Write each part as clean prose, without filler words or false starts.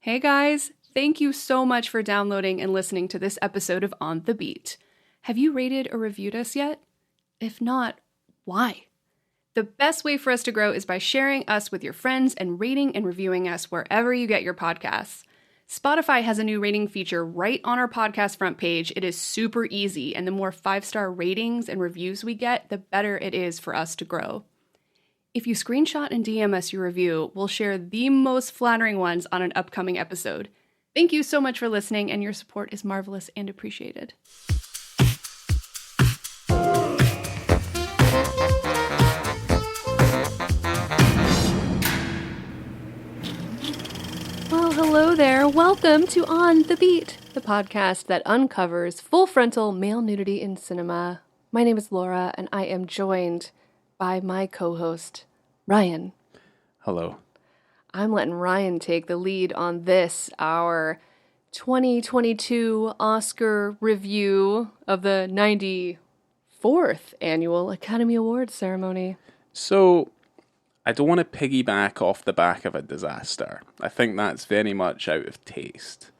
Hey guys, thank you so much for downloading and listening to this episode of On the Beat. Have you rated or reviewed us yet? If not, why? The best way for us to grow is by sharing us with your friends and rating and reviewing us wherever you get your podcasts. Spotify has a new rating feature right on our podcast front page. It is super easy, and the more 5-star ratings and reviews we get, the better it is for us to grow. If you screenshot and DM us your review, we'll share the most flattering ones on an upcoming episode. Thank you so much for listening, and your support is marvelous and appreciated. Well, hello there. Welcome to On the Beat, the podcast that uncovers full frontal male nudity in cinema. My name is Laura, and I am joined by my co-host, Ryan. Hello. I'm letting Ryan take the lead on this, our 2022 Oscar review of the 94th Annual Academy Awards ceremony. So, I don't want to piggyback off the back of a disaster. I think that's very much out of taste.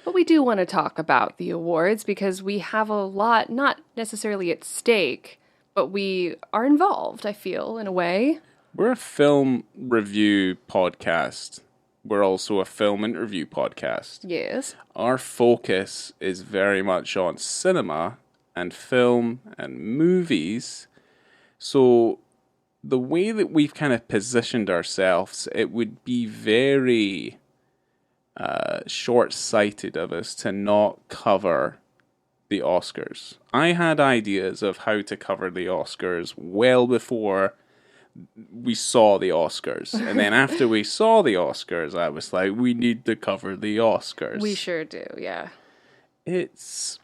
But we do want to talk about the awards because we have a lot, not necessarily at stake, but we are involved, I feel, in a way. We're a film review podcast. We're also a film interview podcast. Yes. Our focus is very much on cinema and film and movies. So the way that we've kind of positioned ourselves, it would be very short-sighted of us to not cover the Oscars. I had ideas of how to cover the Oscars well before we saw the Oscars. And then after we saw the Oscars, I was like, we need to cover the Oscars. We sure do, yeah. It's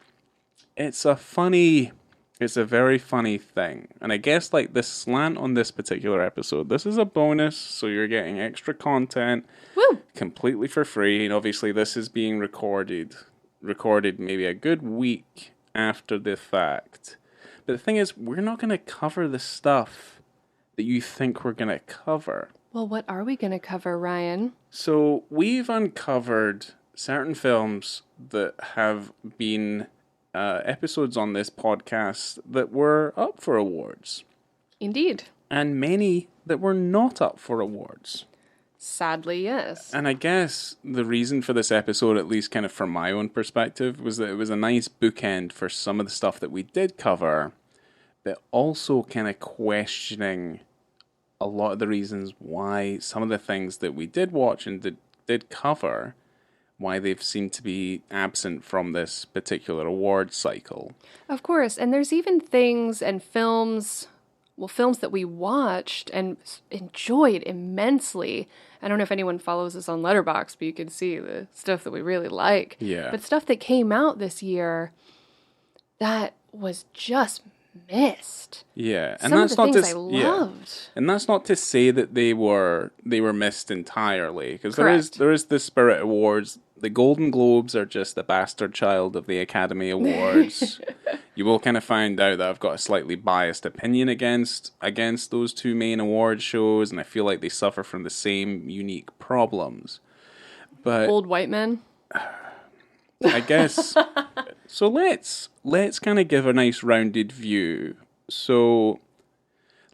a very funny thing. And I guess like the slant on this particular episode, this is a bonus, so you're getting extra content. Woo! Completely for free. And obviously this is being recorded maybe a good week after the fact. But the thing is, we're not going to cover the stuff that you think we're going to cover. Well, what are we going to cover, Ryan? So we've uncovered certain films that have been episodes on this podcast that were up for awards. Indeed. And many that were not up for awards. Sadly, yes. And I guess the reason for this episode, at least kind of from my own perspective, was that it was a nice bookend for some of the stuff that we did cover, but also kind of questioning a lot of the reasons why some of the things that we did watch and did cover, why they've seemed to be absent from this particular award cycle. Of course, and there's even things and films that we watched and enjoyed immensely. I don't know if anyone follows us on Letterboxd, but you can see the stuff that we really like. Yeah. But stuff that came out this year that was just missed. Yeah, and Some that's of the not things to I loved. and that's not to say that they were missed entirely, because Correct. there is the Spirit Awards. The Golden Globes are just the bastard child of the Academy Awards. You will kind of find out that I've got a slightly biased opinion against those two main award shows, and I feel like they suffer from the same unique problems. But Old white men. I guess so. Let's kind of give a nice rounded view. So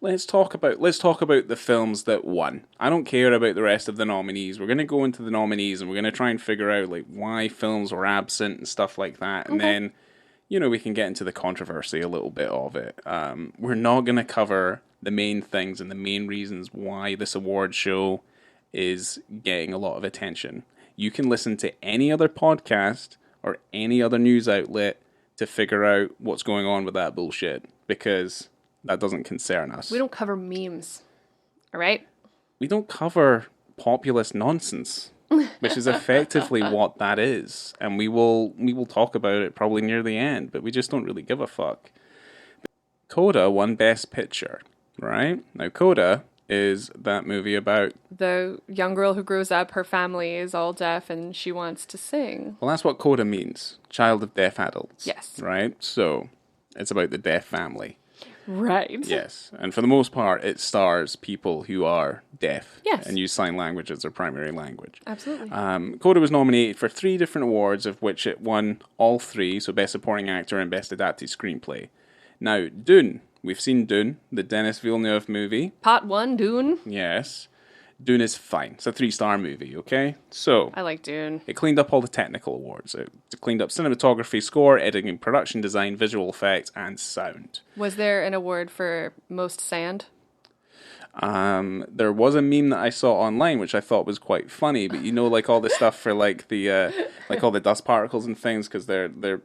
let's talk about the films that won. I don't care about the rest of the nominees. We're going to go into the nominees and we're going to try and figure out like why films were absent and stuff like that. And then, we can get into the controversy a little bit of it. We're not going to cover the main things and the main reasons why this award show is getting a lot of attention. You can listen to any other podcast or any other news outlet to figure out what's going on with that bullshit, because that doesn't concern us. We don't cover memes. All right? We don't cover populist nonsense, which is effectively what that is. And we will talk about it probably near the end, but we just don't really give a fuck. Coda won Best Picture, right? Now, Coda is that movie about The young girl who grows up, her family is all deaf, and she wants to sing. well, that's what Coda means. Child of deaf adults. Yes. Right? So, it's about the deaf family. Right. Yes, and for the most part, it stars people who are deaf Yes. and use sign language as their primary language. Absolutely. Coda was nominated for 3 different awards, of which it won all 3, so Best Supporting Actor and Best Adapted Screenplay. Now, Dune. We've seen Dune, the Denis Villeneuve movie. Part 1, Dune. Yes. Dune is fine. It's a 3-star movie, okay? So, I like Dune. it cleaned up all the technical awards. It cleaned up cinematography, score, editing, production design, visual effects, and sound. Was there an award for most sand? There was a meme that I saw online which I thought was quite funny, but you know, like all the stuff for like the like all the dust particles and things, because they're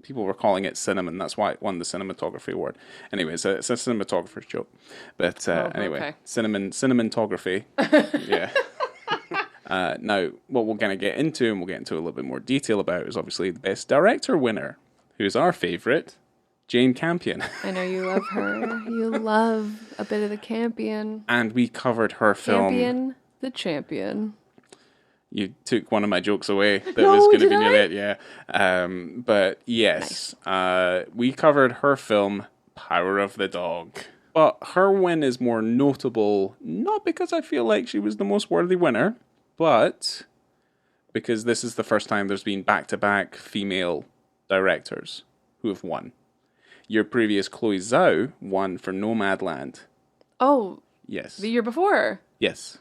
people were calling it cinnamon. That's why it won the cinematography award. Anyway, it's a cinematographer's joke. But anyway, okay. Cinematography. Yeah. Now, what we're going to get into, and we'll get into a little bit more detail about, is obviously the Best Director winner, who's our favourite, Jane Campion. I know you love her. You love a bit of the Campion. And we covered her film. Campion, the champion. You took one of my jokes away that No, was going to did be I? near it, yeah. But yes, we covered her film, Power of the Dog. But her win is more notable, not because I feel like she was the most worthy winner, but because this is the first time there's been back-to-back female directors who have won. Your previous Chloe Zhao won for Nomadland. Oh, Yes. the year before. Yes.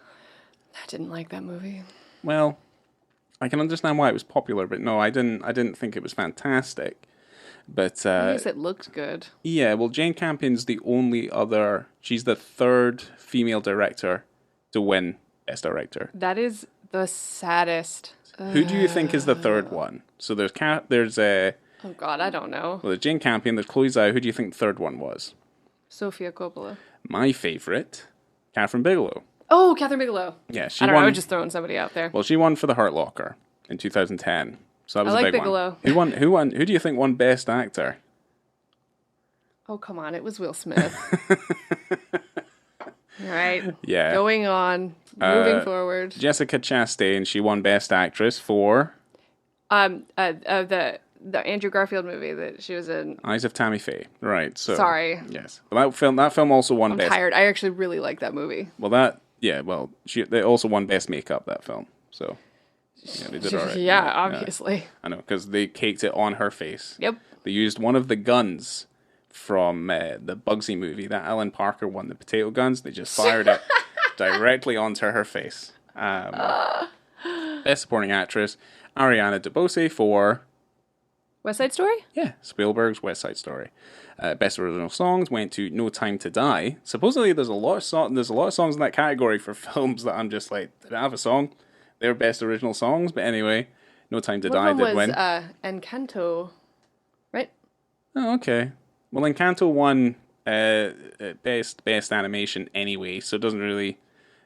I didn't like that movie. Well, I can understand why it was popular, but no, I didn't think it was fantastic. But At least it looked good. yeah, well, Jane Campion's the only other. She's the 3rd female director to win Best Director. That is the saddest. Who do you think is the 3rd one? So there's Oh God, I don't know. well, there's Jane Campion, there's Chloe Zhao. Who do you think the 3rd one was? Sofia Coppola. My favorite, Catherine Bigelow. Oh, Catherine Bigelow. Yeah, she I don't won. know. I was just throwing somebody out there. Well, she won for The Hurt Locker in 2010. So that was I a like big Bigelow. one. Who won? Who won? Who do you think won Best Actor? Oh, come on. It was Will Smith. All right. Yeah. Going on. Moving forward. Jessica Chastain, she won Best Actress for The Andrew Garfield movie that she was in. Eyes of Tammy Faye. Right. So Sorry. Yes. Well, that film also won I'm Best. tired. I actually really like that movie. Well, they also won Best Makeup, that film. So yeah, they did all right. Yeah, obviously. I know, because they caked it on her face. Yep. They used one of the guns from the Bugsy movie that Alan Parker won, the potato guns. They just fired it directly onto her face. Best Supporting Actress, Ariana DeBose for West Side Story? Spielberg's West Side Story. Best Original Songs went to No Time to Die. Supposedly, there's a lot of songs in that category for films that I'm just like, did I have a song? They're Best Original Songs, but anyway, No Time to Die did win. Encanto, right? Oh, okay. Well, Encanto won best animation anyway, so it doesn't really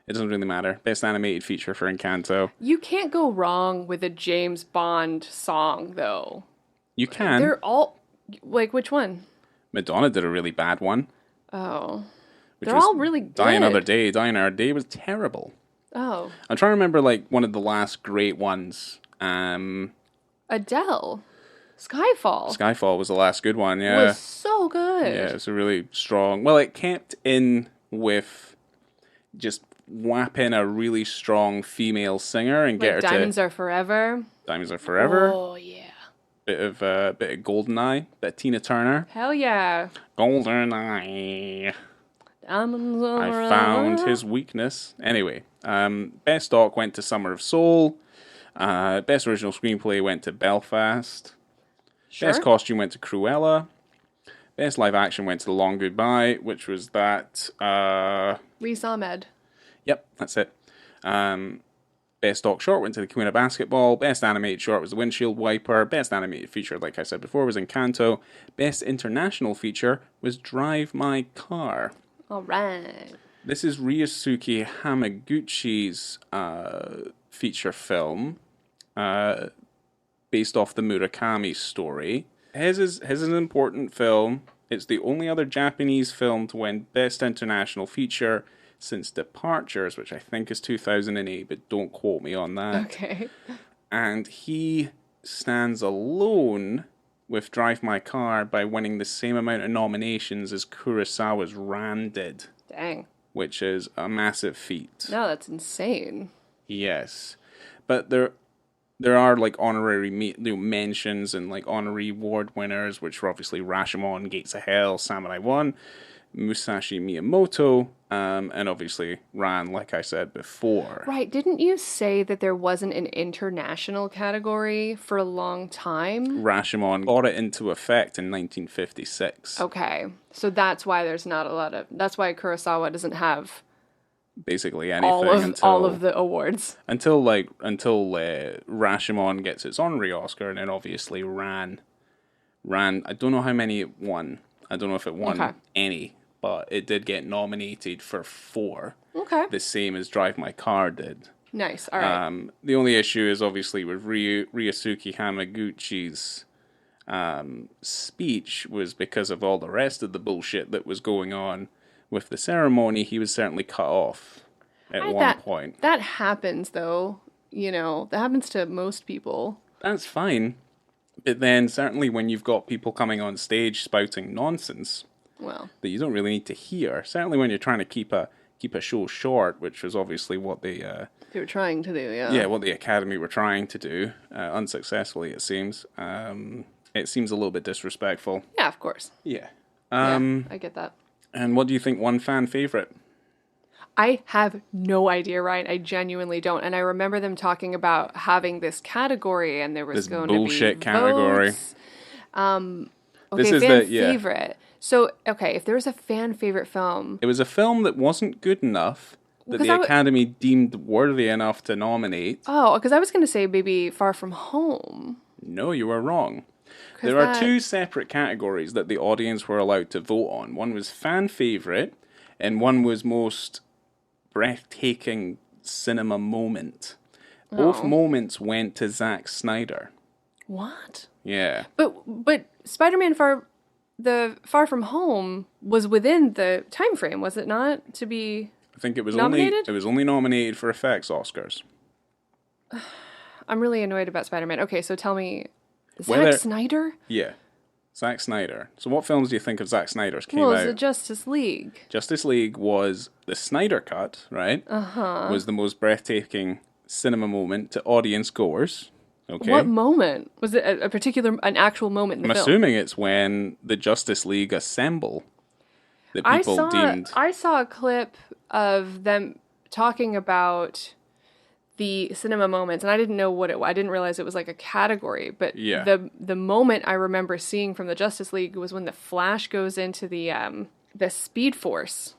matter. Best animated feature for Encanto. You can't go wrong with a James Bond song, though. You can. They're all like, which one? Madonna did a really bad one. Oh, Which they're was all really good. Die Another Day. Die Another Day was terrible. Oh, I'm trying to remember like one of the last great ones. Adele, Skyfall. Skyfall was the last good one. Yeah, Was so good. yeah, it's a really strong. Well, it kept in with just whap in a really strong female singer and get her Diamonds Are Forever. Diamonds Are Forever. Oh yeah. Bit of Goldeneye, bit of Tina Turner. Hell yeah. Goldeneye. Diamonds Are I Forever. found his weakness. Anyway, best doc went to Summer of Soul. Best original screenplay went to Belfast. Sure. Best costume went to Cruella. Best live action went to The Long Goodbye, which was that. Riz Ahmed. Yep, that's it. Best doc short went to The Queen of Basketball. Best animated short was The Windshield Wiper. Best animated feature, like I said before, was Encanto. Best international feature was Drive My Car. All right. This is Ryusuke Hamaguchi's feature film, based off the Murakami story. His is an important film. It's the only other Japanese film to win Best International Feature since Departures, which I think is 2008, but don't quote me on that. Okay. And he stands alone with Drive My Car by winning the same amount of nominations as Kurosawa's Ran did. Dang. Which is a massive feat. No, that's insane. Yes. But there are like honorary mentions and like honorary award winners, which were obviously Rashomon, Gates of Hell, Samurai 1, Musashi Miyamoto, and obviously Ran, like I said before. Right. Didn't you say that there wasn't an international category for a long time? Rashomon got it into effect in 1956. Okay. So that's why there's not a lot of... That's why Kurosawa doesn't have... Basically anything all of the awards. Until Rashomon gets its honorary Oscar, and then obviously Ran, I don't know how many it won. I don't know if it won any, but it did get nominated for 4. Okay. The same as Drive My Car did. Nice. All right. The only issue is obviously with Ryosuke Hamaguchi's speech was because of all the rest of the bullshit that was going on with the ceremony. He was certainly cut off at one point. That happens, though. You know, that happens to most people. That's fine. But then certainly when you've got people coming on stage spouting nonsense that you don't really need to hear, certainly when you're trying to keep a show short, which was obviously what they were trying to do, yeah, what the Academy were trying to do, unsuccessfully it seems. It seems a little bit disrespectful. Yeah, of course. Yeah. I get that. And what do you think won fan favorite? I have no idea, Ryan. I genuinely don't. And I remember them talking about having this category, and there was this going to be bullshit category. Votes. Okay, this is fan favorite. So, okay, if there was a fan favorite film... It was a film that wasn't good enough that the Academy deemed worthy enough to nominate. Oh, because I was going to say maybe Far From Home. No, you were wrong. There are 2 separate categories that the audience were allowed to vote on. One was fan favorite, and one was most breathtaking cinema moment. Both moments went to Zack Snyder. What? Yeah. But Spider-Man Far From Home was within the time frame, was it not? To be I think it was nominated? only nominated for effects Oscars. I'm really annoyed about Spider-Man. Okay, so tell me, Zack Snyder? Yeah. Zack Snyder. So what films do you think of Zack Snyder's came out? Well, it was the Justice League. Justice League was the Snyder Cut, right? Uh-huh. Was the most breathtaking cinema moment to audience goers. Okay. What moment? Was it an actual moment in the film? I'm assuming it's when the Justice League assemble that people deemed... I saw a clip of them talking about the cinema moments, and I didn't know I didn't realize it was like a category, but the moment I remember seeing from the Justice League was when the Flash goes into the Speed Force.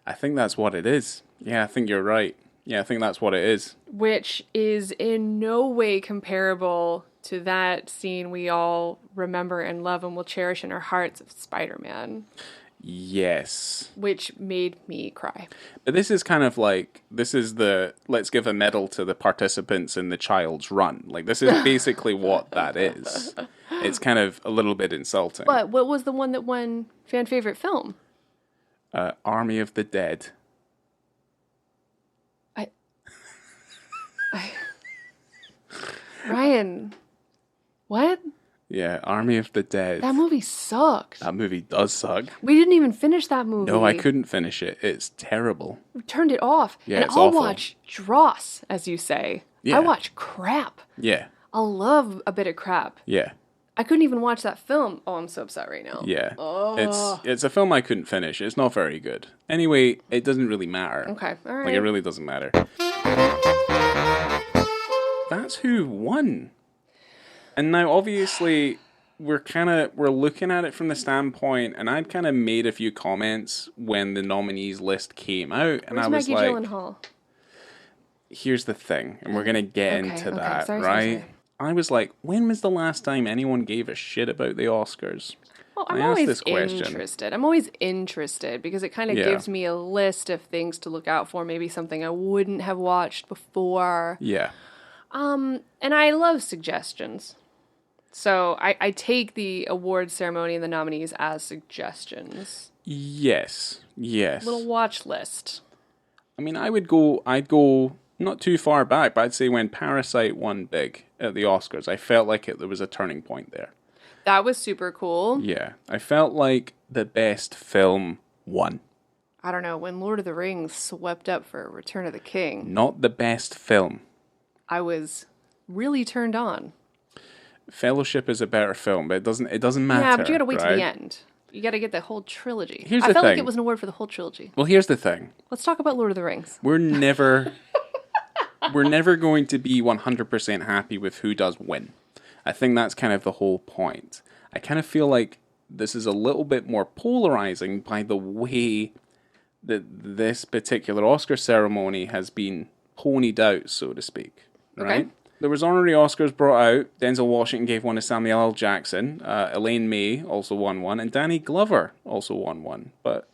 I think that's what it is. Yeah, I think you're right. Yeah, I think that's what it is. Which is in no way comparable to that scene we all remember and love and will cherish in our hearts of Spider-Man. Yes. Which made me cry. But this is kind of like, let's give a medal to the participants in the Child's Run. Like, this is basically what that is. It's kind of a little bit insulting. What was the one that won fan favorite film? Army of the Dead. Ryan, what? Yeah, Army of the Dead. That movie sucked. That movie does suck. We didn't even finish that movie. No, I couldn't finish it. It's terrible. We turned it off. Yeah, and it's I'll awful. watch dross, as you say. Yeah. I watch crap. Yeah. I love a bit of crap. Yeah. I couldn't even watch that film. Oh, I'm so upset right now. Yeah. It's a film I couldn't finish. It's not very good. Anyway, it doesn't really matter. Okay, all right. Like, it really doesn't matter. That's who won. And now, obviously, we're looking at it from the standpoint, and I'd kind of made a few comments when the nominees list came out, and I was Maggie like, Gyllenhaal? Here's the thing, and we're going to get into that, sorry, right? sorry. I was like, when was the last time anyone gave a shit about the Oscars? Well, I'm always interested. I'm always interested because it kind of gives me a list of things to look out for, maybe something I wouldn't have watched before. Yeah. And I love suggestions. So I take the awards ceremony and the nominees as suggestions. Yes. Little watch list. I mean, I'd go not too far back, but I'd say when Parasite won big at the Oscars, I felt like there was a turning point there. That was super cool. Yeah. I felt like the best film won. I don't know, when Lord of the Rings swept up for Return of the King, Not the best film. I was really turned on. Fellowship is a better film, but it doesn't matter. Yeah, but you gotta wait to right? the end. You gotta get the whole trilogy. Here's I the felt like thing. it was an award for the whole trilogy. Well, here's the thing. Let's talk about Lord of the Rings. We're never going to be 100% happy with who does win. I think that's kind of the whole point. I kind of feel like this is a little bit more polarizing by the way that this particular Oscar ceremony has been ponied out, so to speak. Right? Okay. There was honorary Oscars brought out. Denzel Washington gave one to Samuel L. Jackson. Elaine May also won one. And Danny Glover also won one. But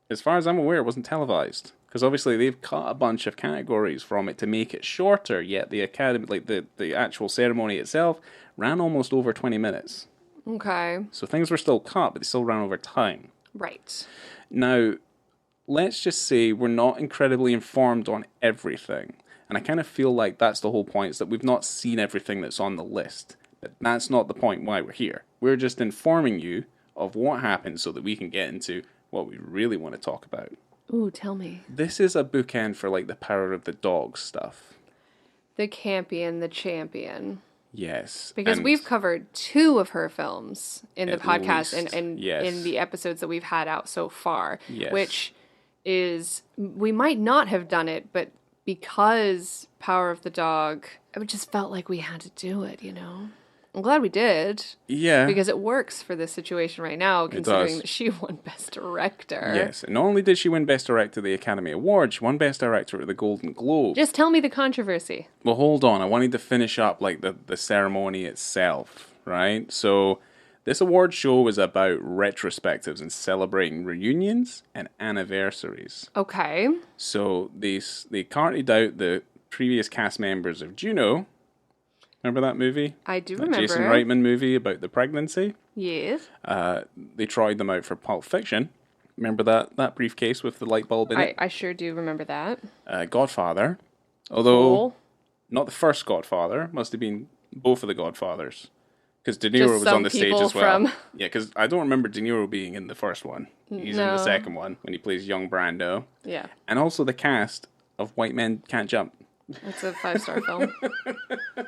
as far as I'm aware, it wasn't televised. Because obviously they've cut a bunch of categories from it to make it shorter. Yet the Academy, like the actual ceremony itself, ran almost over 20 minutes. Okay. So things were still cut, but they still ran over time. Right. Now, let's just say we're not incredibly informed on everything. And I kind of feel like that's the whole point, is that we've not seen everything that's on the list. But that's not the point why we're here. We're just informing you of what happened so that we can get into what we really want to talk about. Ooh, tell me. This is a bookend for like the Power of the Dog stuff. The Campion, the Champion. Yes. Because we've covered 2 of her films in the At podcast least, and yes. in the episodes that we've had out so far. Yes. Which is, we might not have done it, but because Power of the Dog, it just felt like we had to do it, you know? I'm glad we did. Yeah. Because it works for this situation right now, considering does. that she won Best Director. Yes. And not only did she win Best Director at the Academy Award, she won Best Director at the Golden Globe. Just tell me the controversy. Well, hold on. I wanted to finish up like the ceremony itself, right? So this award show was about retrospectives and celebrating reunions and anniversaries. Okay. So they carted out the previous cast members of Juno. Remember that movie? I do That remember. Jason Reitman movie about the pregnancy. Yes. They tried them out for Pulp Fiction. Remember that briefcase with the light bulb in it? I sure do remember that. Godfather. Although, Cool. not the first Godfather. Must have been both of the Godfathers. Because De Niro Just was some on the stage people as well. from- Yeah, because I don't remember De Niro being in the first one. He's in the No. second one when he plays young Brando. Yeah. And also the cast of White Men Can't Jump. That's a 5-star film.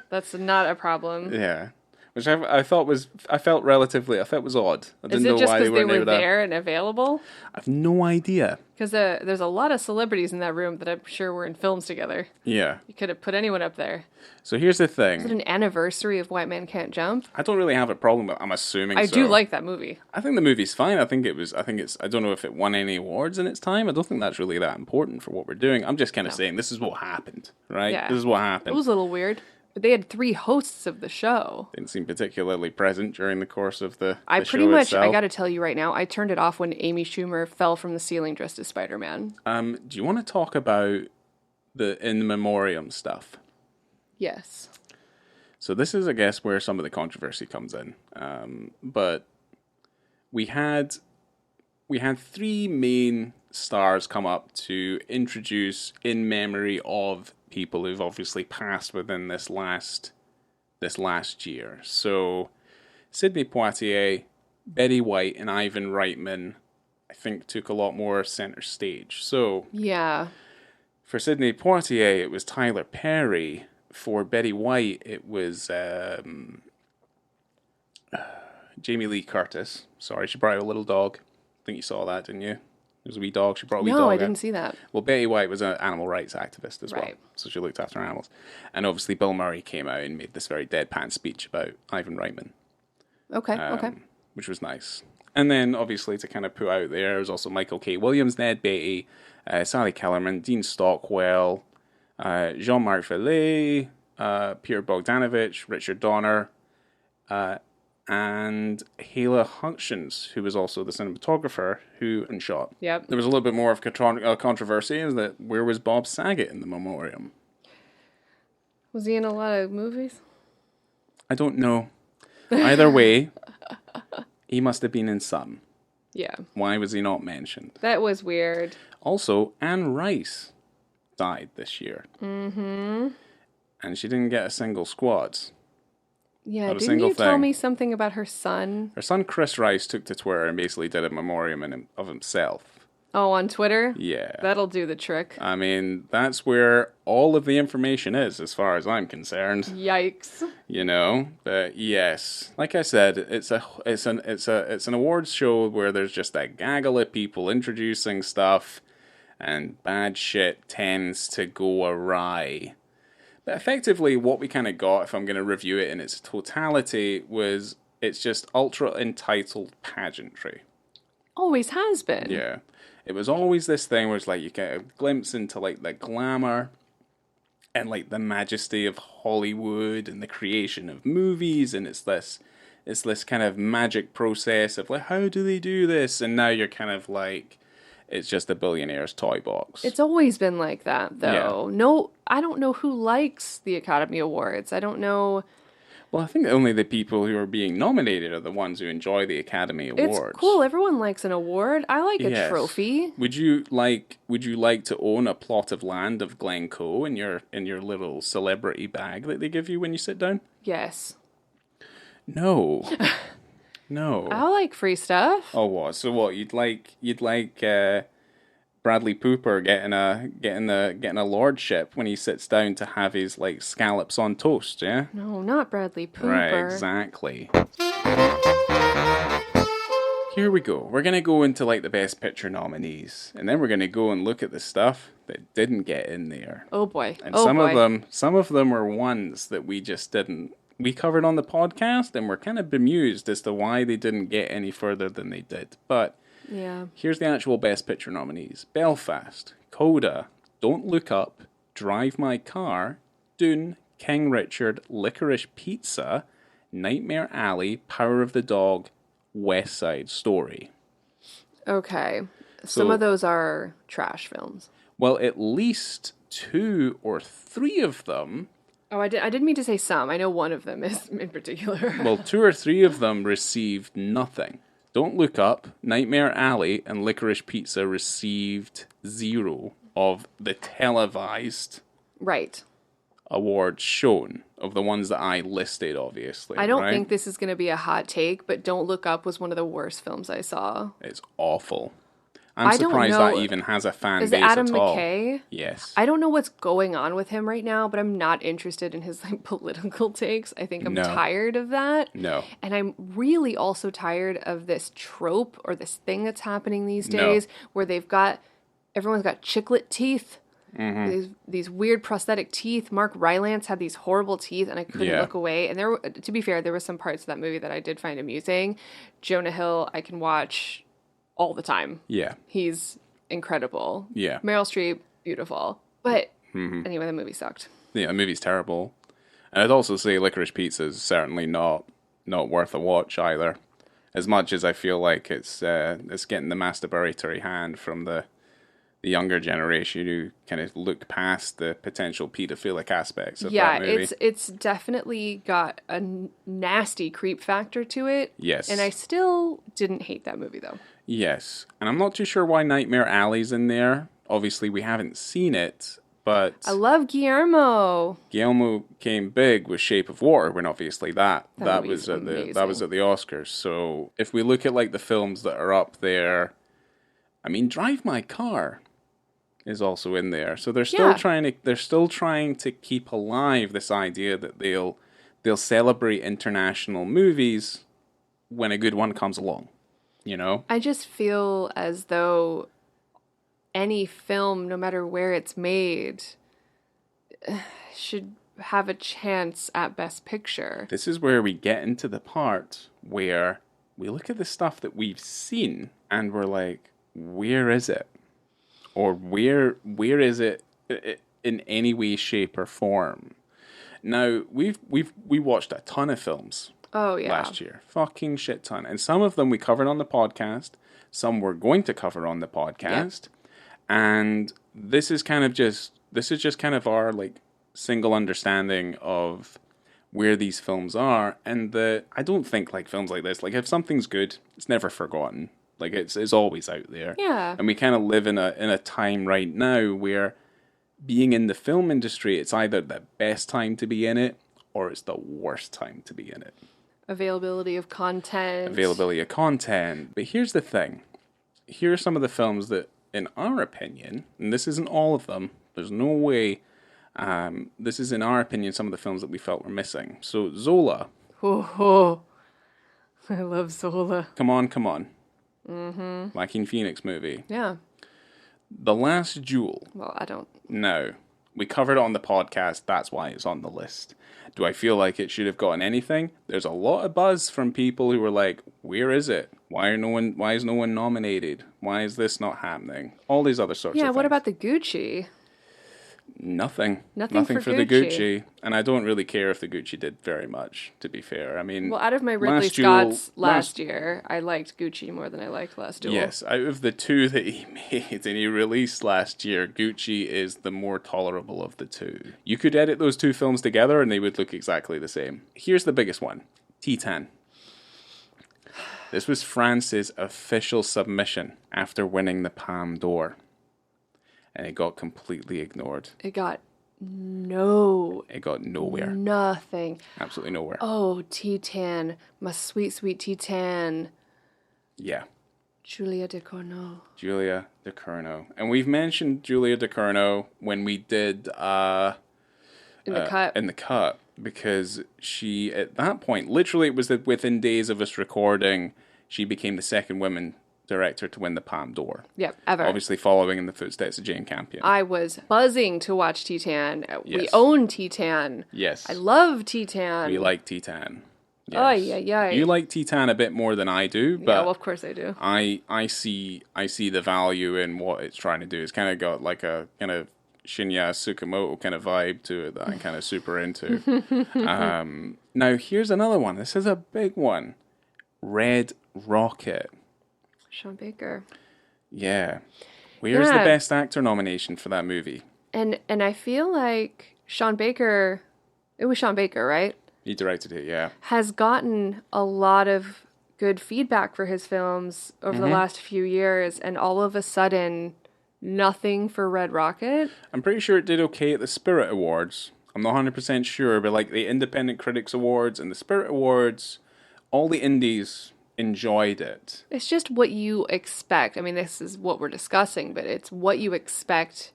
That's not a problem. Yeah. Which I felt was odd. I didn't Is know it just why because they weren't were able to- there and available? I've no idea. Because there's a lot of celebrities in that room that I'm sure were in films together. Yeah. You could have put anyone up there. So here's the Is it thing. an anniversary of White Man Can't Jump? I don't really have a problem with I'm assuming I so. do like that movie. I think the movie's fine. I think I don't know if it won any awards in its time. I don't think that's really that important for what we're doing. I'm just kind of saying this is what happened, right? Yeah. This is what It happened. was a little weird. But they had 3 hosts of the show. Didn't seem particularly present during the course of the I the pretty show much, itself. I gotta tell you right now, I turned it off when Amy Schumer fell from the ceiling dressed as Spider-Man. Do you want to talk about the in memoriam stuff? Yes. So this is, I guess, where some of the controversy comes in. But we had 3 main stars come up to introduce in memory of people who've obviously passed within this last year. So Sidney Poitier, Betty White, and Ivan Reitman, I think, took a lot more center stage. So Yeah. for Sidney Poitier, it was Tyler Perry. For Betty White, it was Jamie Lee Curtis. Sorry, she brought out a little dog. I think you saw that, didn't you? It was a wee dog. She brought a wee dog No, I out. didn't see that. Well, Betty White was an animal rights activist as well. Right. So she looked after animals. And obviously Bill Murray came out and made this very deadpan speech about Ivan Reitman. Okay. Which was nice. And then, obviously, to kind of put out there was also Michael K. Williams, Ned Beatty, Sally Kellerman, Dean Stockwell, Jean-Marc Vallée, Peter Bogdanovich, Richard Donner, and Hala Hutchins, who was also the cinematographer who shot. Yep. There was a little bit more of controversy, is that where was Bob Saget in the memoriam? Was he in a lot of movies? I don't know. Either way, he must have been in some. Yeah. Why was he not mentioned? That was weird. Also, Anne Rice died this year. Mm-hmm. And she didn't get a single squad. Yeah, Not a didn't single you tell thing. me something about her son? Her son Chris Rice took to Twitter and basically did a memoriam of himself. Oh, on Twitter? Yeah. That'll do the trick. I mean, that's where all of the information is, as far as I'm concerned. Yikes. You know, but yes, like I said, it's an awards show where there's just a gaggle of people introducing stuff, and bad shit tends to go awry. But effectively, what we kind of got, if I'm going to review it in its totality, was it's just ultra entitled pageantry. Always has been. Yeah. It was always this thing where it's like you get a glimpse into like the glamour and like the majesty of Hollywood and the creation of movies, and it's this kind of magic process of like, how do they do this? And now you're kind of like, it's just a billionaire's toy box. It's always been like that, though. Yeah. No, I don't know who likes the Academy Awards. I don't know. Well, I think only the people who are being nominated are the ones who enjoy the Academy Awards. It's cool. Everyone likes an award. I like a Yes. trophy. Would you like to own a plot of land of Glencoe in your little celebrity bag that they give you when you sit down? Yes. No. No. I like free stuff. Oh, what? So what? You'd like Bradley Cooper getting a lordship when he sits down to have his like scallops on toast, yeah? No, not Bradley Cooper. Right, exactly. Here we go. We're gonna go into like the Best Picture nominees, and then we're gonna go and look at the stuff that didn't get in there. Oh boy. And some of them were ones that we just didn't. We covered on the podcast, and we're kind of bemused as to why they didn't get any further than they did. But Yeah. here's the actual Best Picture nominees: Belfast, Coda, Don't Look Up, Drive My Car, Dune, King Richard, Licorice Pizza, Nightmare Alley, Power of the Dog, West Side Story. Okay. Some So- of those are trash films. Well, at least 2 or 3 of them, Oh, I didn't mean to say some. I know one of them is in particular. well, 2 or 3 of them received nothing. Don't Look Up, Nightmare Alley, and Licorice Pizza received 0 of the televised Right. awards shown, of the ones that I listed, obviously. I don't right? think this is going to be a hot take, but Don't Look Up was one of the worst films I saw. It's awful. I'm I don't surprised that know- even has a fan Is base it Adam at all. McKay? Yes. I don't know what's going on with him right now, but I'm not interested in his like political takes. I think I'm No. tired of that. No. And I'm really also tired of this trope or this thing that's happening these No. days where everyone's got chiclet teeth. Mm-hmm. These weird prosthetic teeth. Mark Rylance had these horrible teeth, and I couldn't Yeah. look away. And to be fair, there were some parts of that movie that I did find amusing. Jonah Hill, I can watch all the time. Yeah. He's incredible. Yeah. Meryl Streep, beautiful. But Mm-hmm. anyway, the movie sucked. Yeah, the movie's terrible. And I'd also say Licorice Pizza is certainly not worth a watch either. As much as I feel like it's getting the masturbatory hand from the younger generation who kind of look past the potential pedophilic aspects of Yeah, that movie. it's definitely got a nasty creep factor to it. Yes. And I still didn't hate that movie though. Yes. And I'm not too sure why Nightmare Alley's in there. Obviously, we haven't seen it, but I love Guillermo. Guillermo came big with Shape of Water when obviously that movie's was at amazing. the Oscars. So if we look at like the films that are up there, I mean, Drive My Car is also in there. So they're still trying to keep alive this idea that they'll celebrate international movies when a good one comes along. You know? I just feel as though any film, no matter where it's made, should have a chance at Best Picture. This is where we get into the part where we look at the stuff that we've seen and we're like, where is it? Or where is it in any way, shape, or form? Now, we watched a ton of films Oh yeah. last year. Fucking shit ton. And some of them we covered on the podcast. Some we're going to cover on the podcast. And this is just kind of our like single understanding of where these films are. And I don't think like films like this, like if something's good, it's never forgotten. Like it's always out there. Yeah. And we kind of live in a time right now where being in the film industry, it's either the best time to be in it or it's the worst time to be in it. Availability of content. Availability of content. But here's the thing. Here are some of the films that, in our opinion, and this isn't all of them, there's no way, this is, in our opinion, some of the films that we felt were missing. So, Zola. Oh, I love Zola. Come On, Come On. Mm-hmm. Joaquin Phoenix movie. Yeah. The Last Duel. Well, I don't. No. We covered it on the podcast, that's why it's on the list. Do I feel like it should have gotten anything? There's a lot of buzz from people who were like, where is it? Why is no one nominated? Why is this not happening? All these other sorts of things. Yeah, what about the Gucci? Nothing. Nothing for the Gucci. And I don't really care if the Gucci did very much, to be fair. I mean, well, out of my Ridley Scott's last year, I liked Gucci more than I liked Last Duel. Yes, out of the two that he made and he released last year, Gucci is the more tolerable of the two. You could edit those two films together and they would look exactly the same. Here's the biggest one. Titan. This was France's official submission after winning the Palme d'Or. And it got completely ignored. It got nowhere. Nothing. Absolutely nowhere. Oh, Titan. My sweet, sweet Titan. Yeah. Julia Ducournau. And we've mentioned Julia Ducournau when we did... In the cut. Because she, at that point, literally it was within days of us recording, she became the second woman director to win the Palme d'Or. Yep, ever. Obviously following in the footsteps of Jane Campion. I was buzzing to watch Titan. Yes. We own Titan. Yes. I love Titan. We like Titan. Yes. Oh, yeah. You like Titan a bit more than I do, but yeah, well, of course I do. I see the value in what it's trying to do. It's kind of got like a kind of Shinya Tsukamoto kind of vibe to it that I'm kind of super into. Now, here's another one. This is a big one. Red Rocket. Sean Baker. Yeah. Where's the Best Actor nomination for that movie? And I feel like Sean Baker, it was Sean Baker, right? He directed it, yeah. Has gotten a lot of good feedback for his films over the last few years, and all of a sudden, nothing for Red Rocket. I'm pretty sure it did okay at the Spirit Awards. I'm not 100% sure, but like the Independent Critics Awards and the Spirit Awards, all the indies enjoyed it. It's just what you expect. I mean, this is what we're discussing, but it's what you expect.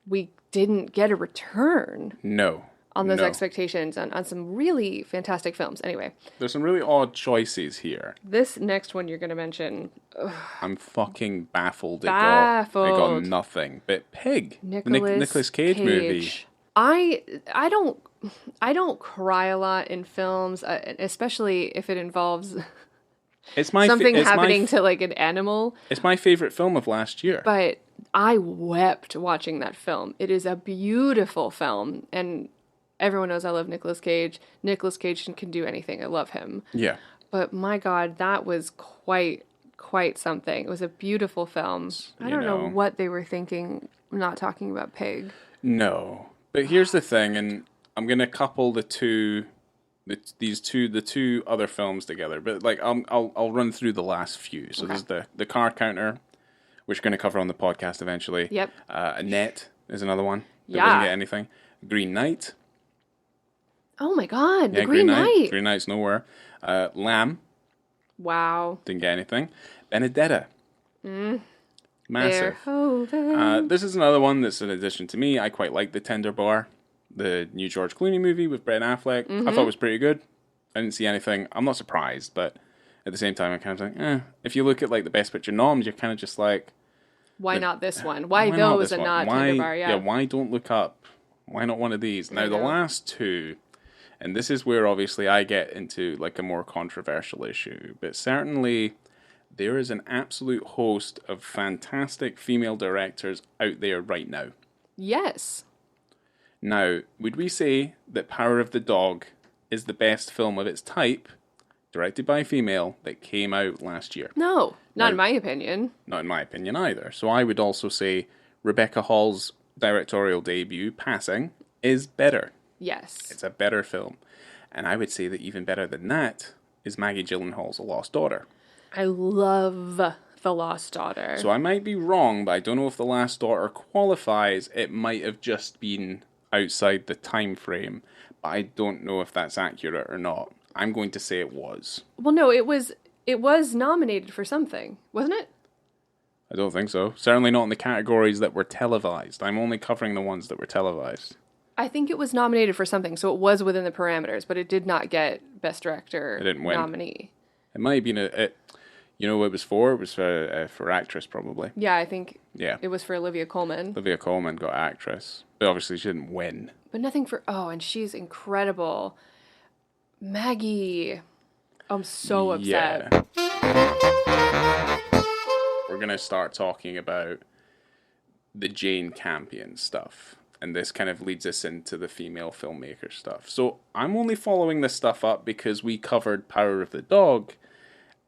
We didn't get a return. No. On those expectations on some really fantastic films. Anyway. There's some really odd choices here. This next one you're going to mention. I'm fucking baffled. It got nothing. But Pig. Nicolas Cage movie. I don't cry a lot in films, especially if it involves something happening to like an animal. It's my favorite film of last year. But I wept watching that film. It is a beautiful film, and everyone knows I love Nicolas Cage. Nicolas Cage can do anything. I love him. Yeah. But my God, that was quite something. It was a beautiful film. I don't know what they were thinking not talking about Pig. No. But here's the thing, and I'm going to couple the two other films together. But like I'll run through the last few. So there's the Car Counter, which we're going to cover on the podcast eventually. Yep. Annette is another one. That Yeah. doesn't get anything. Green Knight. Oh my God, Yeah, the Green Knight. Green Knight's nowhere. Lamb. Wow. Didn't get anything. Benedetta. Massive. This is another one that's an addition to me. I quite like The Tender Bar, the new George Clooney movie with Ben Affleck. I thought it was pretty good. I didn't see anything. I'm not surprised, but at the same time, I'm kind of like, if you look at like the Best Picture noms, you're kind of just like, why not this one? Why those and not Tender Bar? Yeah. Why don't look up? Why not one of these? Now, the last two, and this is where obviously I get into like a more controversial issue, but certainly there is an absolute host of fantastic female directors out there right now. Yes. Now, would we say that Power of the Dog is the best film of its type, directed by a female, that came out last year? No, not in my opinion. Not in my opinion either. So I would also say Rebecca Hall's directorial debut, Passing, is better. Yes. It's a better film. And I would say that even better than that is Maggie Gyllenhaal's A Lost Daughter. I love The Lost Daughter. So I might be wrong, but I don't know if The Last Daughter qualifies. It might have just been outside the time frame. I don't know if that's accurate or not. I'm going to say it was. Well, no, it was nominated for something, wasn't it? I don't think so. Certainly not in the categories that were televised. I'm only covering the ones that were televised. I think it was nominated for something, so it was within the parameters, but it did not get Best Director It didn't win. nominee. It might have been you know what it was for? It was for actress, probably. Yeah, I think Yeah. it was for Olivia Colman. Olivia Colman got actress. But obviously she didn't win. But nothing for... Oh, and she's incredible. Maggie. I'm so upset. Yeah. We're going to start talking about the Jane Campion stuff. And this kind of leads us into the female filmmaker stuff. So I'm only following this stuff up because we covered Power of the Dog.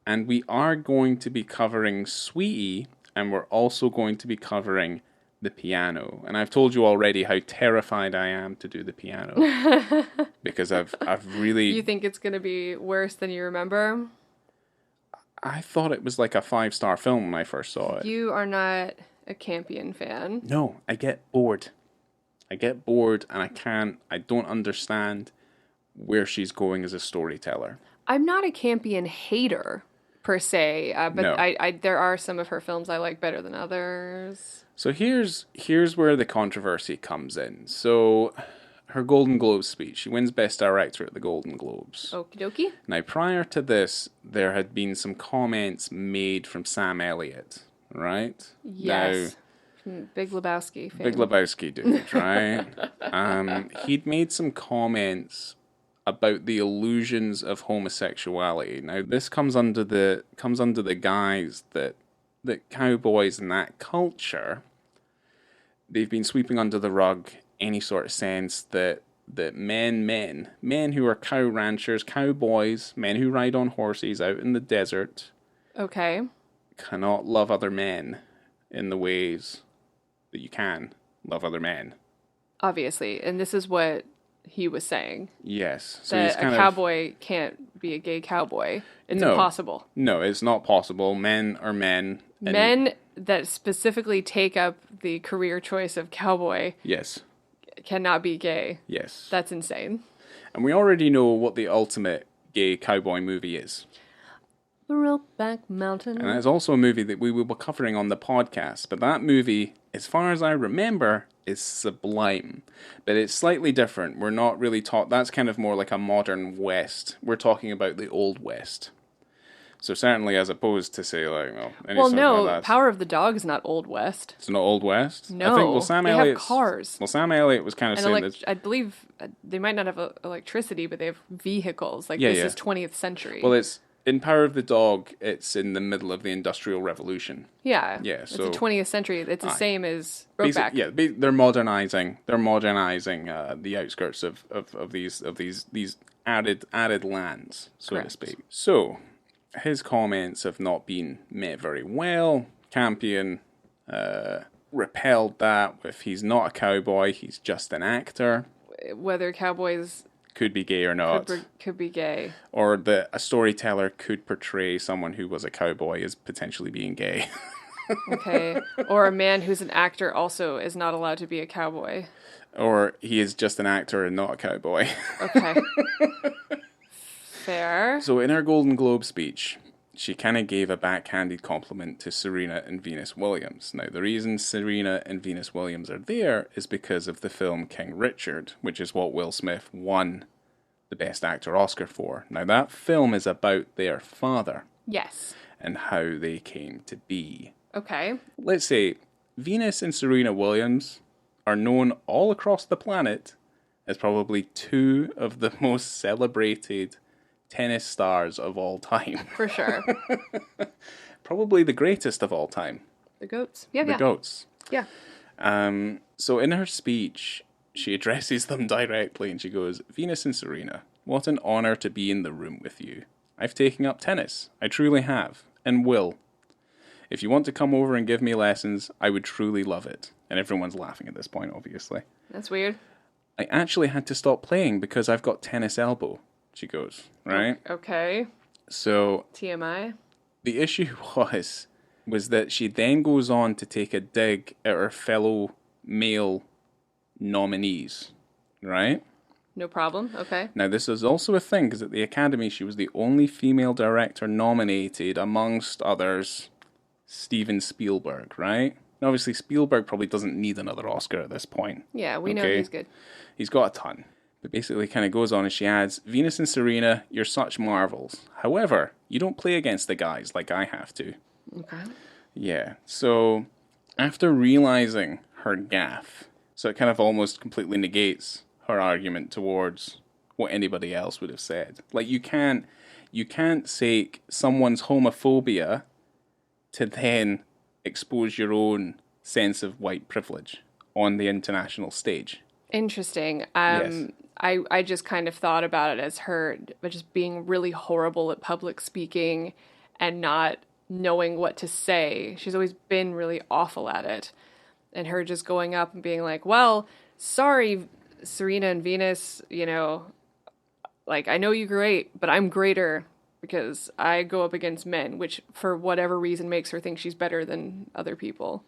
And we are going to be covering Sweetie. And we're also going to be covering the piano. And I've told you already how terrified I am to do the piano. Because I've really... You think it's going to be worse than you remember? I thought it was like a 5-star film when I first saw it. You are not a Campion fan. No, I get bored. And I don't understand where she's going as a storyteller. I'm not a Campion hater, per se, but No. there are some of her films I like better than others. So here's where the controversy comes in. So her Golden Globe speech, she wins Best Director at the Golden Globes. Okie dokie. Now, prior to this, there had been some comments made from Sam Elliott, right? Yes. Now, Big Lebowski fan. Big Lebowski dude, right? He'd made some comments about the illusions of homosexuality. Now, this comes under the guise that cowboys in that culture, they've been sweeping under the rug any sort of sense that men who are cow ranchers, cowboys, men who ride on horses out in the desert, Okay. cannot love other men in the ways that you can love other men. Obviously. And this is what he was saying. Yes. So That he's kind a cowboy can't be a gay cowboy. It's No. impossible. No, it's not possible. Men are men. And Men that specifically take up the career choice of cowboy Yes. cannot be gay. Yes. That's insane. And we already know what the ultimate gay cowboy movie is. Brokeback Mountain. And that's also a movie that we will be covering on the podcast. But that movie, as far as I remember, is sublime. But it's slightly different. We're not really that's kind of more like a modern West. We're talking about the Old West. So certainly as opposed to say like, Power of the Dog is not Old West. It's not Old West? No, I think, Sam have cars. Well, Sam Elliott was kind of saying that... I believe they might not have electricity, but they have vehicles. Like, Yeah, this yeah. is 20th century. Well, it's in Power of the Dog, it's in the middle of the Industrial Revolution. Yeah. Yeah, It's so... the 20th century. It's the same as Brokeback. Yeah, they're modernizing. They're modernizing the outskirts of these arid lands, so Correct. to speak. So his comments have not been met very well. Campion repelled that with he's not a cowboy, he's just an actor. Whether cowboys Could be gay or not. could be gay. Or that a storyteller could portray someone who was a cowboy as potentially being gay. Okay. Or a man who's an actor also is not allowed to be a cowboy. Or he is just an actor and not a cowboy. Okay. Fair. So in her Golden Globe speech, she kind of gave a backhanded compliment to Serena and Venus Williams. Now, the reason Serena and Venus Williams are there is because of the film King Richard, which is what Will Smith won the Best Actor Oscar for. Now, that film is about their father Yes. and how they came to be. Okay. Let's say Venus and Serena Williams are known all across the planet as probably two of the most celebrated tennis stars of all time. For sure. Probably the greatest of all time. The goats. Yeah, The yeah. GOATs. Yeah. So in her speech, she addresses them directly and she goes, Venus and Serena, what an honor to be in the room with you. I've taken up tennis. I truly have. And will. If you want to come over and give me lessons, I would truly love it. And everyone's laughing at this point, obviously. That's weird. I actually had to stop playing because I've got tennis elbow, she goes, right? Okay. So TMI. the issue was that she then goes on to take a dig at her fellow male nominees, right? No problem. Okay. Now, this is also a thing, because at the Academy, she was the only female director nominated, amongst others, Steven Spielberg, right? And obviously, Spielberg probably doesn't need another Oscar at this point. Yeah, we know he's good. He's got a ton. But basically kind of goes on and she adds, Venus and Serena, you're such marvels. However, you don't play against the guys like I have to. Okay. Yeah, so after realizing her gaffe, so it kind of almost completely negates her argument towards what anybody else would have said. Like, you can't take someone's homophobia to then expose your own sense of white privilege on the international stage. Interesting. Yes. I just kind of thought about it as her just being really horrible at public speaking and not knowing what to say. She's always been really awful at it. And her just going up and being like, well, sorry, Serena and Venus, you know, like, I know you're great, but I'm greater because I go up against men, which for whatever reason makes her think she's better than other people.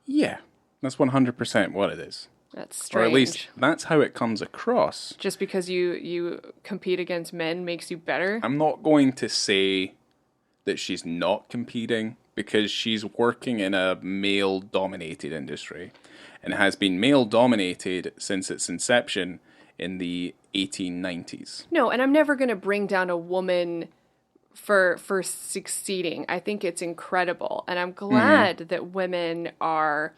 Yeah, that's 100% what it is. That's strange. Or at least that's how it comes across. Just because you compete against men makes you better? I'm not going to say that she's not competing, because she's working in a male-dominated industry and has been male-dominated since its inception in the 1890s. No, and I'm never going to bring down a woman for succeeding. I think it's incredible. And I'm glad that women are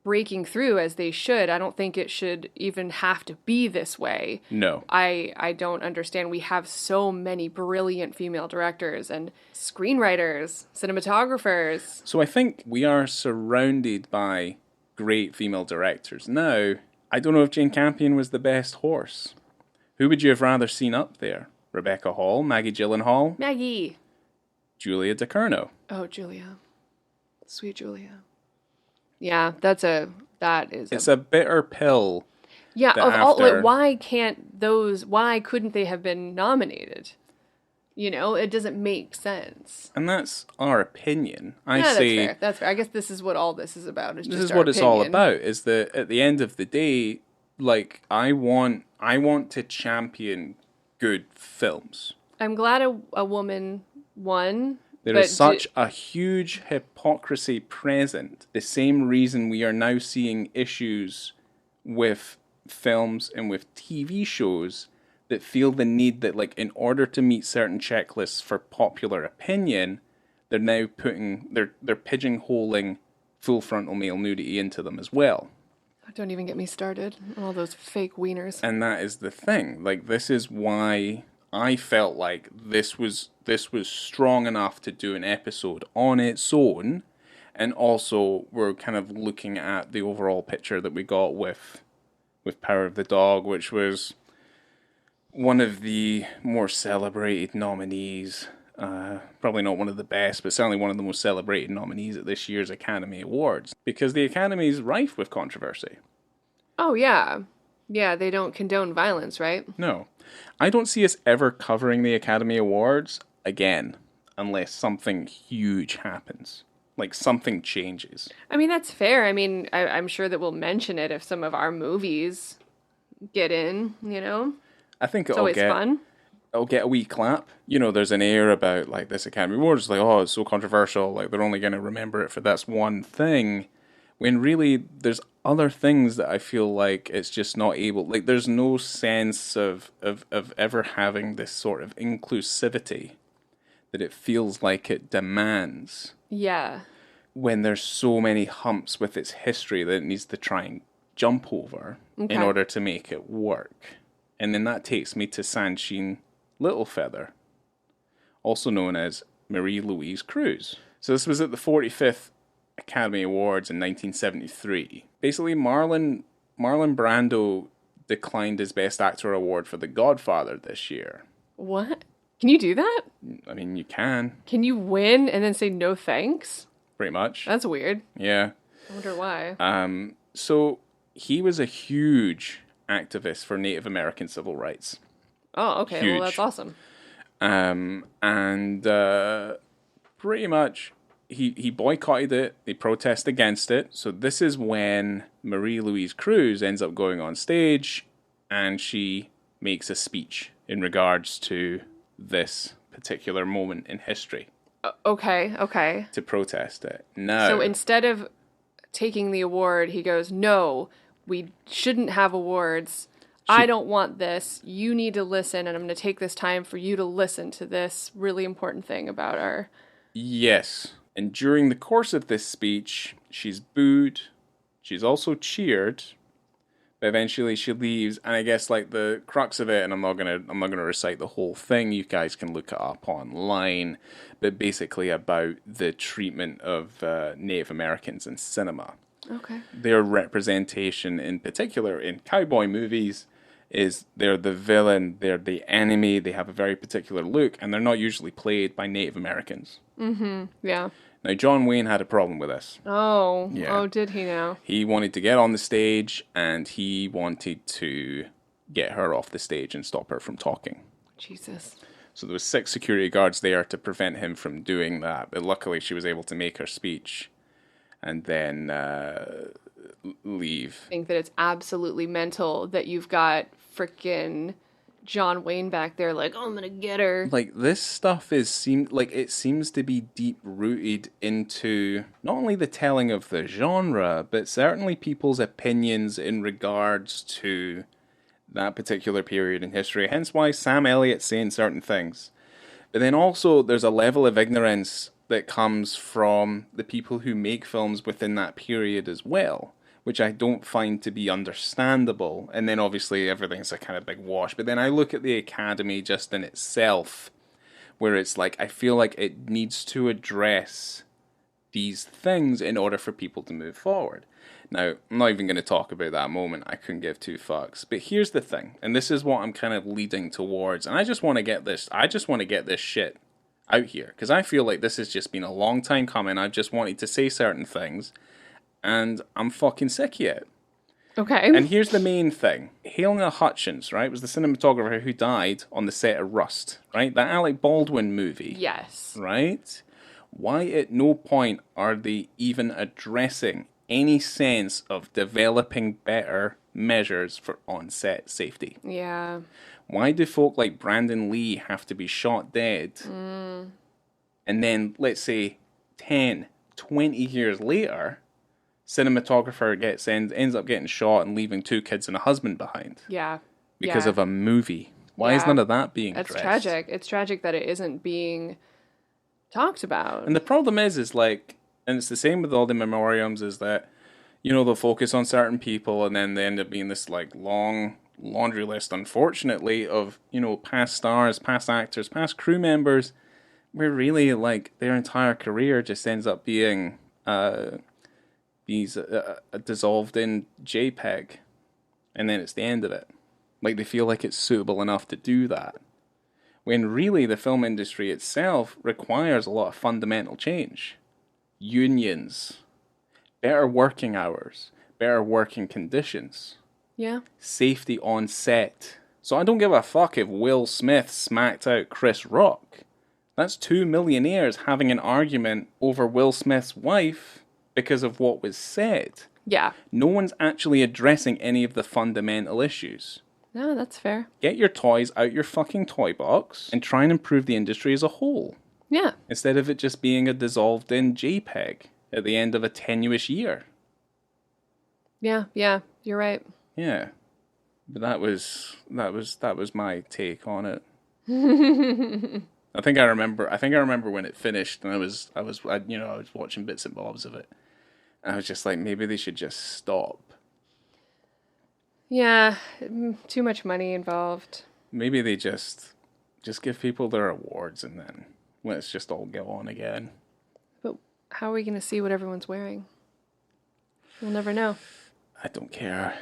breaking through as they should. I don't think it should even have to be this way. No. I don't understand. We have so many brilliant female directors and screenwriters, cinematographers. So I think we are surrounded by great female directors. Now, I don't know if Jane Campion was the best horse. Who would you have rather seen up there? Rebecca Hall, Maggie Gyllenhaal, Maggie. Julia DeCurno. Oh, Julia. Sweet Julia. Yeah, it's a bitter pill. Yeah, of all, like, why couldn't they have been nominated? You know, it doesn't make sense. And that's our opinion. That's fair. I guess this is what all this is about. This is what it's all about, is that at the end of the day, like, I want to champion good films. I'm glad a woman won. There is such a huge hypocrisy present. The same reason we are now seeing issues with films and with TV shows that feel the need that, like, in order to meet certain checklists for popular opinion, they're now they're pigeonholing full frontal male nudity into them as well. Don't even get me started on all those fake wieners. And that is the thing. Like, this is why I felt like this was strong enough to do an episode on its own, and also we're kind of looking at the overall picture that we got with Power of the Dog, which was one of the more celebrated nominees. Probably not one of the best, but certainly one of the most celebrated nominees at this year's Academy Awards, because the Academy is rife with controversy. Oh, yeah. Yeah, they don't condone violence, right? No. I don't see us ever covering the Academy Awards again, unless something huge happens. Like, something changes. I mean, that's fair. I mean, I'm sure that we'll mention it if some of our movies get in, you know? I think it's always fun. It'll get a wee clap. You know, there's an air about, like, this Academy Awards, like, oh, it's so controversial, like, they're only going to remember it for this one thing, when really there's other things that I feel like it's just not able, like, there's no sense of ever having this sort of inclusivity that it feels like it demands. Yeah. When there's so many humps with its history that it needs to try and jump over in order to make it work. And then that takes me to Sansheen Littlefeather, also known as Marie Louise Cruz. So this was at the 45th Academy Awards in 1973. Basically, Marlon Brando declined his Best Actor award for The Godfather this year. What? Can you do that? I mean, you can. Can you win and then say no thanks? Pretty much. That's weird. Yeah. I wonder why. So he was a huge activist for Native American civil rights. Oh, okay. Huge. Well, that's awesome. And pretty much he boycotted it. They protest against it. So this is when Marie Louise Cruz ends up going on stage and she makes a speech in regards to this particular moment in history Okay. to protest it. No. So instead of taking the award, he goes, "No, we shouldn't have awards. I don't want this. You need to listen, and I'm going to take this time for you to listen to this really important thing about our..." Yes. And during the course of this speech, she's booed. She's also cheered. But eventually she leaves, and I guess like the crux of it, and I'm not gonna recite the whole thing. You guys can look it up online. But basically about the treatment of Native Americans in cinema. Okay. Their representation, in particular in cowboy movies, is they're the villain, they're the enemy. They have a very particular look, and they're not usually played by Native Americans. Mm-hmm. Yeah. Now, John Wayne had a problem with this. Oh. Yeah. Oh, did he now? He wanted to get on the stage, and he wanted to get her off the stage and stop her from talking. Jesus. So there was 6 security guards there to prevent him from doing that. But luckily, she was able to make her speech and then leave. I think that it's absolutely mental that you've got frickin' John Wayne back there like, "Oh, I'm gonna get her." Like, this stuff it seems to be deep rooted into not only the telling of the genre, but certainly people's opinions in regards to that particular period in history. Hence why Sam Elliott's saying certain things. But then also there's a level of ignorance that comes from the people who make films within that period as well, which I don't find to be understandable. And then obviously everything's a kind of big wash. But then I look at the Academy just in itself, where it's like, I feel like it needs to address these things in order for people to move forward. Now, I'm not even going to talk about that moment. I couldn't give 2 fucks. But here's the thing, and this is what I'm kind of leading towards. And I just want to get this shit out here, because I feel like this has just been a long time coming. I've just wanted to say certain things, and I'm fucking sick of it. Okay. And here's the main thing. Helena Hutchins, right, was the cinematographer who died on the set of Rust, right? That Alec Baldwin movie. Yes. Right? Why at no point are they even addressing any sense of developing better measures for on-set safety? Yeah. Why do folk like Brandon Lee have to be shot dead? And then, let's say, 10, 20 years later, cinematographer ends up getting shot and leaving 2 kids and a husband behind. Yeah. Because of a movie. Why is none of that being addressed? That's tragic. It's tragic that it isn't being talked about. And the problem is like, and it's the same with all the memoriams, is that, you know, they'll focus on certain people and then they end up being this like long laundry list, unfortunately, of, you know, past stars, past actors, past crew members, where really like their entire career just ends up being dissolved in JPEG, and then it's the end of it. Like, they feel like it's suitable enough to do that, when really the film industry itself requires a lot of fundamental change. Unions, better working hours, better working conditions, safety on set. So I don't give a fuck if Will Smith smacked out Chris Rock. That's 2 millionaires having an argument over Will Smith's wife because of what was said. Yeah. No one's actually addressing any of the fundamental issues. No, that's fair. Get your toys out your fucking toy box and try and improve the industry as a whole. Yeah. Instead of it just being a dissolved in JPEG at the end of a tenuous year. Yeah, you're right. Yeah. But that was my take on it. I think I remember when it finished, and I was watching bits and bobs of it. And I was just like, maybe they should just stop. Yeah, too much money involved. Maybe they just give people their awards and then let's just all go on again. But how are we going to see what everyone's wearing? We'll never know. I don't care.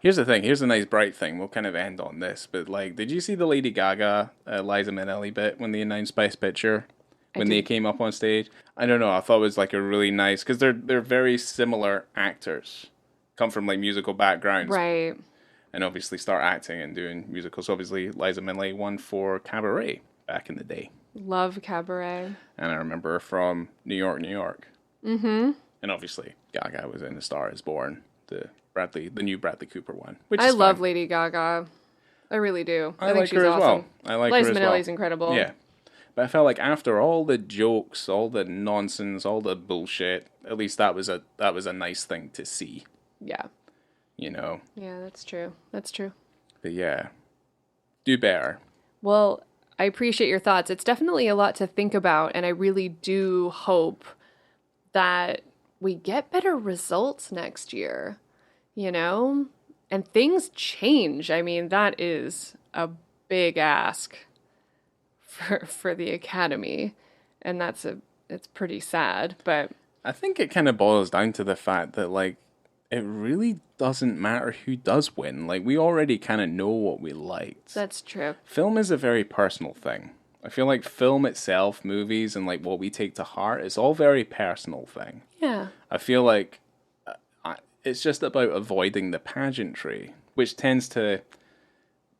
Here's the thing. Here's a nice bright thing. We'll kind of end on this. But, like, did you see the Lady Gaga, Liza Minnelli bit when they announced Best Picture? When they came up on stage? I don't know. I thought it was, like, a really nice... Because they're very similar actors. Come from, like, musical backgrounds. Right. And obviously start acting and doing musicals. Obviously, Liza Minnelli won for Cabaret back in the day. Love Cabaret. And I remember her from New York, New York. Mm-hmm. And obviously, Gaga was in A Star Is Born, the the new Bradley Cooper one. Which I is love fine. Lady Gaga. I really do. I think like she's her as well. awesome. I like Liza her as well. Minnelli's incredible. Yeah. But I felt like after all the jokes, all the nonsense, all the bullshit, at least that was a nice thing to see. Yeah. You know? Yeah, that's true. That's true. But yeah. Do better. Well, I appreciate your thoughts. It's definitely a lot to think about, and I really do hope that we get better results next year, you know? And things change. I mean, that is a big ask for the Academy, and it's pretty sad, but I think it kind of boils down to the fact that, like, it really doesn't matter who does win. Like, we already kind of know what we liked. that's true. Film is a very personal thing. I feel like film itself, movies, and like what we take to heart, it's all very personal thing. Yeah. I feel like it's just about avoiding the pageantry, which tends to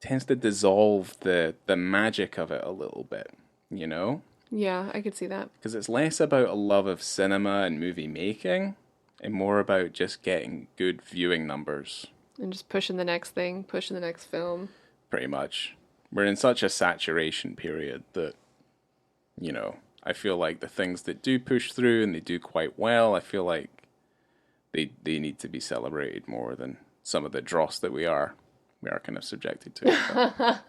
dissolve the magic of it a little bit, you know? Yeah, I could see that. Because it's less about a love of cinema and movie making and more about just getting good viewing numbers. And just pushing the next thing, pushing the next film. Pretty much. We're in such a saturation period that, you know, I feel like the things that do push through and they do quite well, I feel like they need to be celebrated more than some of the dross that we are kind of subjected to.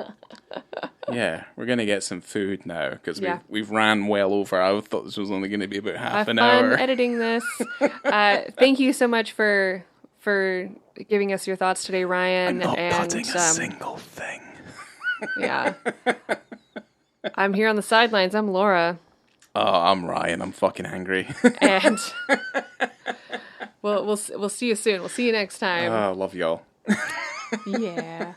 Yeah, we're going to get some food now because we've ran well over. I thought this was only going to be about half an hour. Have fun editing this. Thank you so much for giving us your thoughts today, Ryan. I'm not and cutting a single thing. Yeah. I'm here on the sidelines. I'm Laura. Oh, I'm Ryan. I'm fucking angry. And we'll see you soon. We'll see you next time. Oh, love y'all. Yeah.